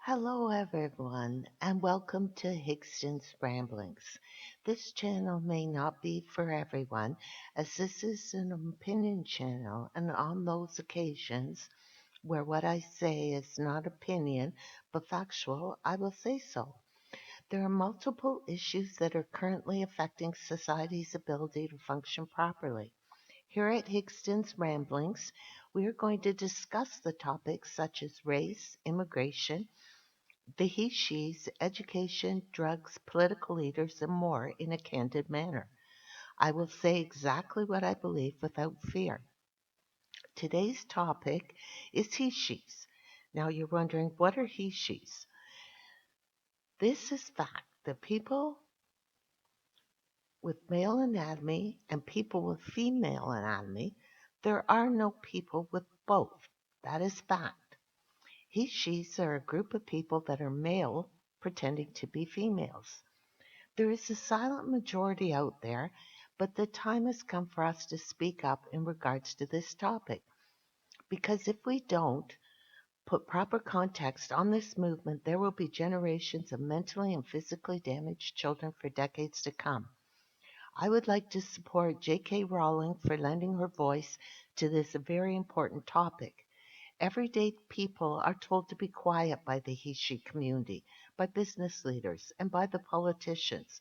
Hello, everyone, and welcome to Higston's Ramblings. This channel may not be for everyone, as this is an opinion channel, and on those occasions where what I say is not opinion but factual, I will say so. There are multiple issues that are currently affecting society's ability to function properly. Here at Higston's Ramblings, we are going to discuss the topics such as race, immigration, the he she's, education, drugs, political leaders, and more in a candid manner. I will say exactly what I believe without fear. Today's topic is he she's. Now you're wondering, what are he she's? This is fact that people with male anatomy and people with female anatomy, there are no people with both. That is fact. He she's are a group of people that are male pretending to be females. There is a silent majority out there, but the time has come for us to speak up in regards to this topic. Because if we don't put proper context on this movement, there will be generations of mentally and physically damaged children for decades to come. I would like to support J.K. Rowling for lending her voice to this very important topic. Everyday people are told to be quiet by the he-she community, by business leaders, and by the politicians,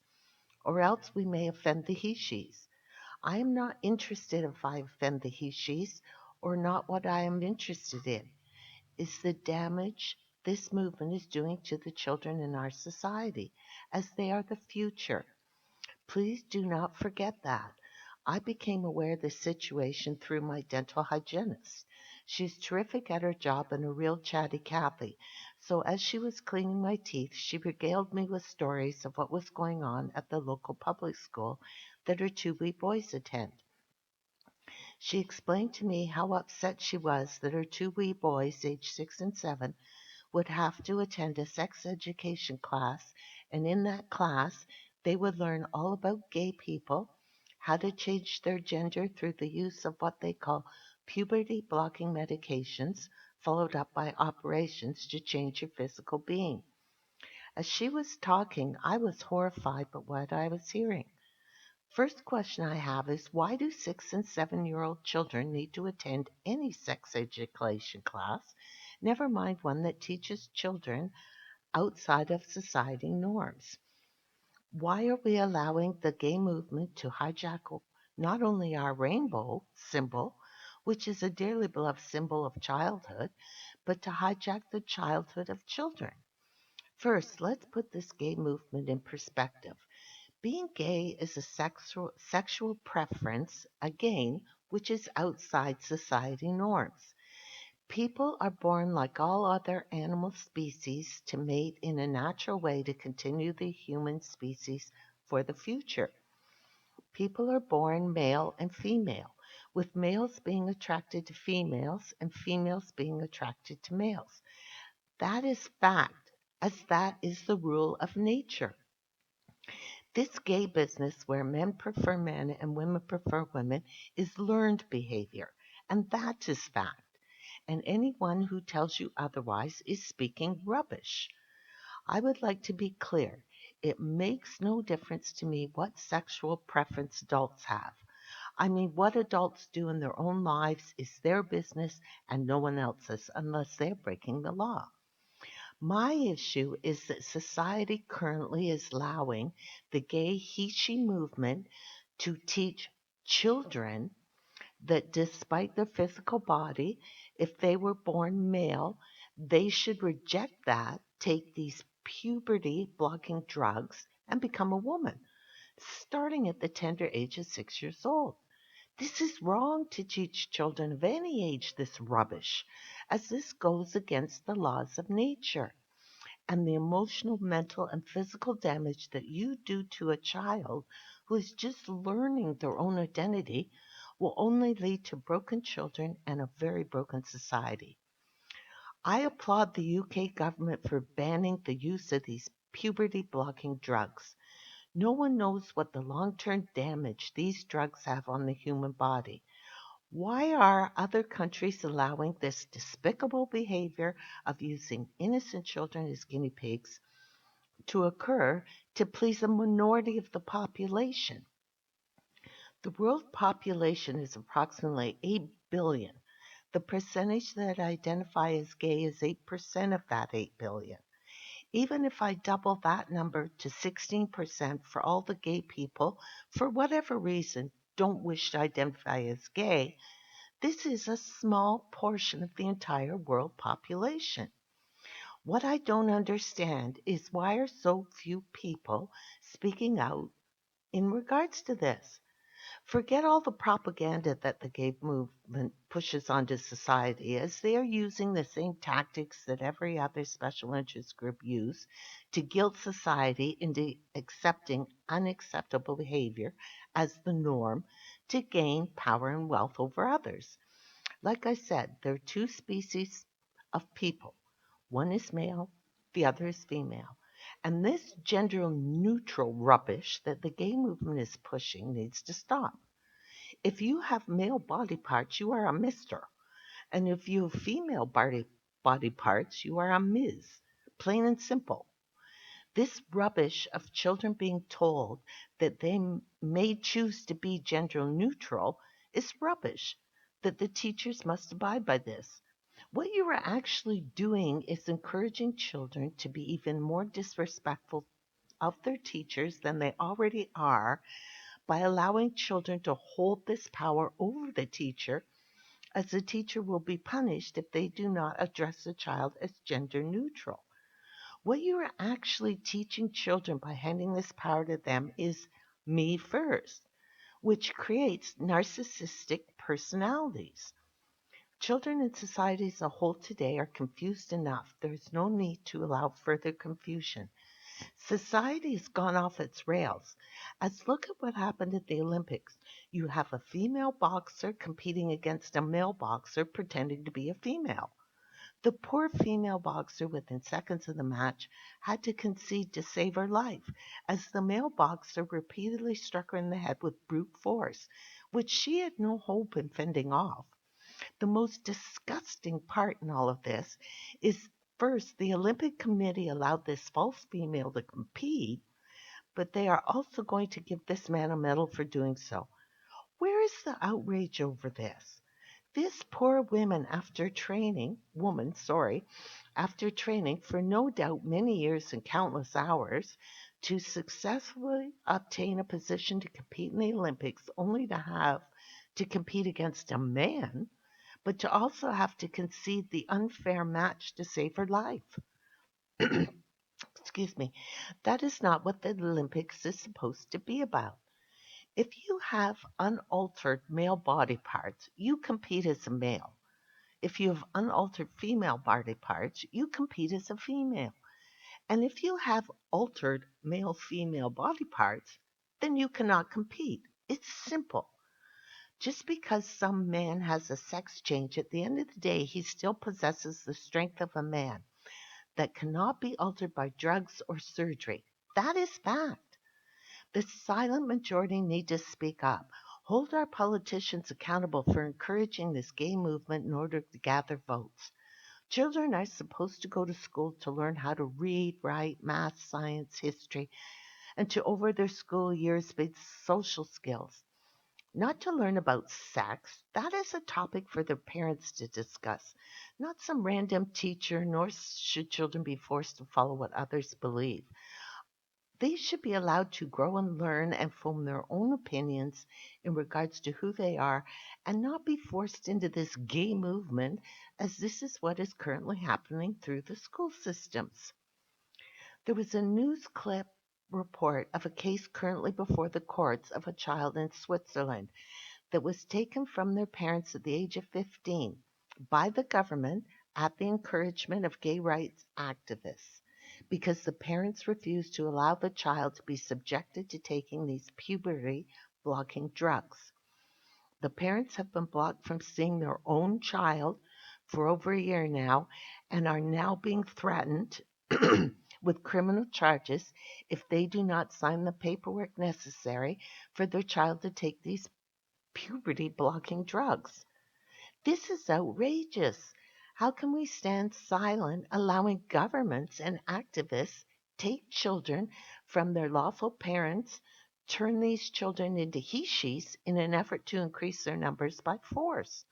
or else we may offend the he she's. I am not interested if I offend the he she's or not. What I am interested in is the damage this movement is doing to the children in our society, as they are the future. Please do not forget that. I became aware of this situation through my dental hygienist. She's terrific at her job and a real chatty Cathy. So as she was cleaning my teeth, she regaled me with stories of what was going on at the local public school that her two wee boys attend. She explained to me how upset she was that her two wee boys, aged 6 and 7, would have to attend a sex education class, and in that class, they would learn all about gay people, how to change their gender through the use of what they call puberty blocking medications, followed up by operations to change your physical being. As she was talking, I was horrified by what I was hearing. First question I have is, why do 6 and 7-year-old children need to attend any sex education class, never mind one that teaches children outside of society norms? Why are we allowing the gay movement to hijack not only our rainbow symbol, which is a dearly beloved symbol of childhood, but to hijack the childhood of children? First, let's put this gay movement in perspective. Being gay is a sexual preference, again, which is outside society norms. People are born like all other animal species to mate in a natural way to continue the human species for the future. People are born male and female, with males being attracted to females and females being attracted to males. That is fact, as that is the rule of nature. This gay business where men prefer men and women prefer women is learned behavior, and that is fact. And anyone who tells you otherwise is speaking rubbish. I would like to be clear. It makes no difference to me what sexual preference adults have. I mean, what adults do in their own lives is their business and no one else's unless they're breaking the law. My issue is that society currently is allowing the gay he-she movement to teach children that despite their physical body, if they were born male, they should reject that, take these puberty blocking drugs, and become a woman, starting at the tender age of 6 years old. This is wrong to teach children of any age this rubbish, as this goes against the laws of nature, and the emotional, mental, and physical damage that you do to a child who is just learning their own identity will only lead to broken children and a very broken society. I applaud the UK government for banning the use of these puberty blocking drugs. No one knows what the long term damage these drugs have on the human body. Why are other countries allowing this despicable behavior of using innocent children as guinea pigs to occur to please a minority of the population? The world population is approximately 8 billion. The percentage that identify as gay is 8% of that 8 billion. Even if I double that number to 16% for all the gay people, for whatever reason, don't wish to identify as gay, this is a small portion of the entire world population. What I don't understand is why are so few people speaking out in regards to this? Forget all the propaganda that the gay movement pushes onto society, as they are using the same tactics that every other special interest group use to guilt society into accepting unacceptable behavior as the norm to gain power and wealth over others. Like I said, there are two species of people. One is male, the other is female. And this gender neutral rubbish that the gay movement is pushing needs to stop. If you have male body parts, you are a Mister. And if you have female body parts, you are a Ms. Plain and simple. This rubbish of children being told that they may choose to be gender neutral is rubbish, that the teachers must abide by this. What you are actually doing is encouraging children to be even more disrespectful of their teachers than they already are by allowing children to hold this power over the teacher, as the teacher will be punished if they do not address the child as gender neutral. What you are actually teaching children by handing this power to them is me first, which creates narcissistic personalities. Children in society as a whole today are confused enough. There is no need to allow further confusion. Society has gone off its rails. As look at what happened at the Olympics. You have a female boxer competing against a male boxer pretending to be a female. The poor female boxer, within seconds of the match, had to concede to save her life, as the male boxer repeatedly struck her in the head with brute force, which she had no hope in fending off. The most disgusting part in all of this is first, the Olympic Committee allowed this false female to compete, but they are also going to give this man a medal for doing so. Where is the outrage over this? This poor woman, after training for no doubt many years and countless hours to successfully obtain a position to compete in the Olympics, only to have to compete against a man, but to also have to concede the unfair match to save her life. Excuse me. That is not what the Olympics is supposed to be about. If you have unaltered male body parts, you compete as a male. If you have unaltered female body parts, you compete as a female. And if you have altered male female body parts, then you cannot compete. It's simple. Just because some man has a sex change, at the end of the day, he still possesses the strength of a man that cannot be altered by drugs or surgery. That is fact. The silent majority need to speak up. Hold our politicians accountable for encouraging this gay movement in order to gather votes. Children are supposed to go to school to learn how to read, write, math, science, history, and to over their school years build social skills. Not to learn about sex. That is a topic for their parents to discuss, not some random teacher, nor should children be forced to follow what others believe. They should be allowed to grow and learn and form their own opinions in regards to who they are and not be forced into this gay movement, as this is what is currently happening through the school systems. There was a news clip report of a case currently before the courts of a child in Switzerland that was taken from their parents at the age of 15 by the government at the encouragement of gay rights activists because the parents refused to allow the child to be subjected to taking these puberty blocking drugs. The parents have been blocked from seeing their own child for over a year now and are now being threatened with criminal charges if they do not sign the paperwork necessary for their child to take these puberty blocking drugs. This is outrageous. How can we stand silent, allowing governments and activists take children from their lawful parents, turn these children into he-she's in an effort to increase their numbers by force?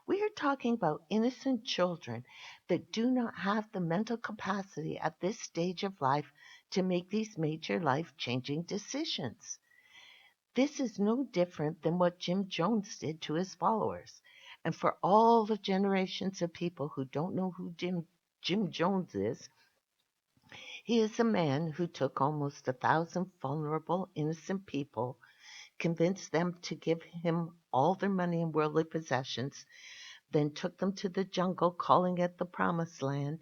We are talking about innocent children that do not have the mental capacity at this stage of life to make these major life changing decisions. This is no different than what Jim Jones did to his followers. And for all the generations of people who don't know who Jim Jones is, he is a man who took almost 1,000 vulnerable, innocent people, convinced them to give him all their money and worldly possessions, then took them to the jungle, calling it the Promised Land.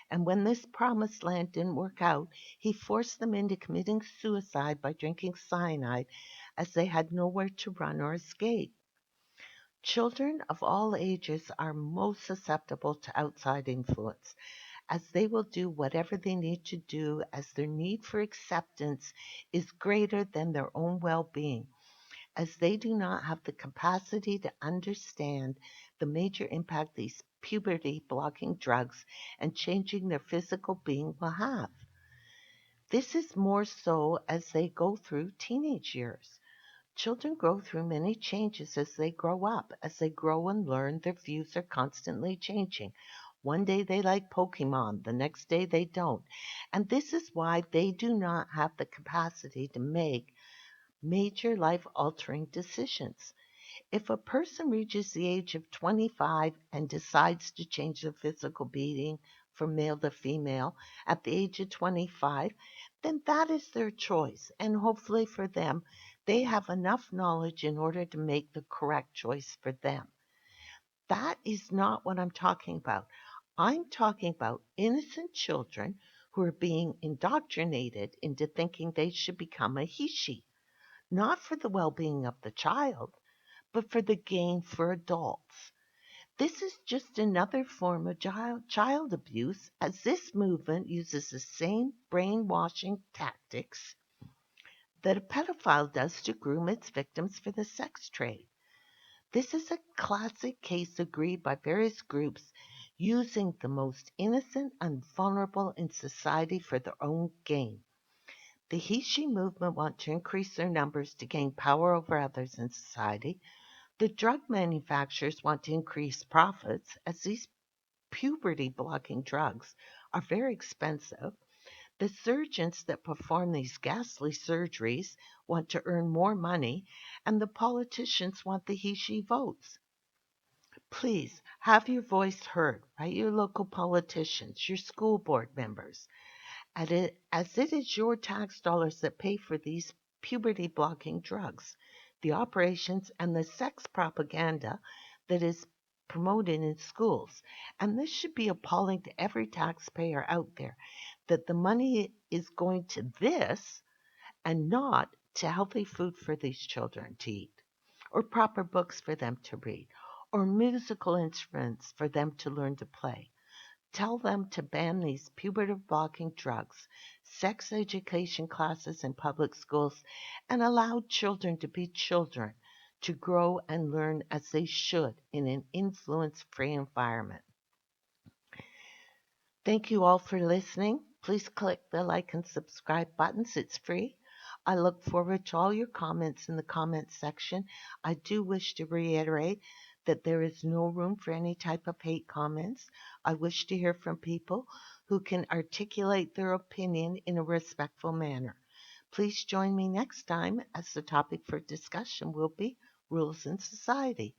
And when this Promised Land didn't work out, he forced them into committing suicide by drinking cyanide, as they had nowhere to run or escape. Children of all ages are most susceptible to outside influence, as they will do whatever they need to do, as their need for acceptance is greater than their own well-being, as they do not have the capacity to understand the major impact these puberty blocking drugs and changing their physical being will have. This is more so as they go through teenage years. Children go through many changes as they grow up. As they grow and learn, their views are constantly changing. One day they like Pokemon, the next day they don't. And this is why they do not have the capacity to make major life altering decisions. If a person reaches the age of 25 and decides to change their physical being from male to female at the age of 25, then that is their choice. And hopefully for them, they have enough knowledge in order to make the correct choice for them. That is not what I'm talking about. I'm talking about innocent children who are being indoctrinated into thinking they should become a he-she, not for the well-being of the child, but for the gain for adults. This is just another form of child abuse, as this movement uses the same brainwashing tactics that a pedophile does to groom its victims for the sex trade. This is a classic case agreed by various groups using the most innocent and vulnerable in society for their own gain. The he-she movement want to increase their numbers to gain power over others in society. The drug manufacturers want to increase profits, as these puberty blocking drugs are very expensive. The surgeons that perform these ghastly surgeries want to earn more money, and the politicians want the he-she votes. Please have your voice heard by your local politicians, your school board members, as it is your tax dollars that pay for these puberty blocking drugs, the operations, and the sex propaganda that is promoted in schools. And this should be appalling to every taxpayer out there, that the money is going to this and not to healthy food for these children to eat, or proper books for them to read, or musical instruments for them to learn to play. Tell them to ban these puberty blocking drugs, sex education classes in public schools, and allow children to be children, to grow and learn as they should in an influence free environment. Thank you all for listening. Please click the like and subscribe buttons. It's free. I look forward to all your comments in the comments section. I do wish to reiterate that there is no room for any type of hate comments. I wish to hear from people who can articulate their opinion in a respectful manner. Please join me next time, as the topic for discussion will be rules in society.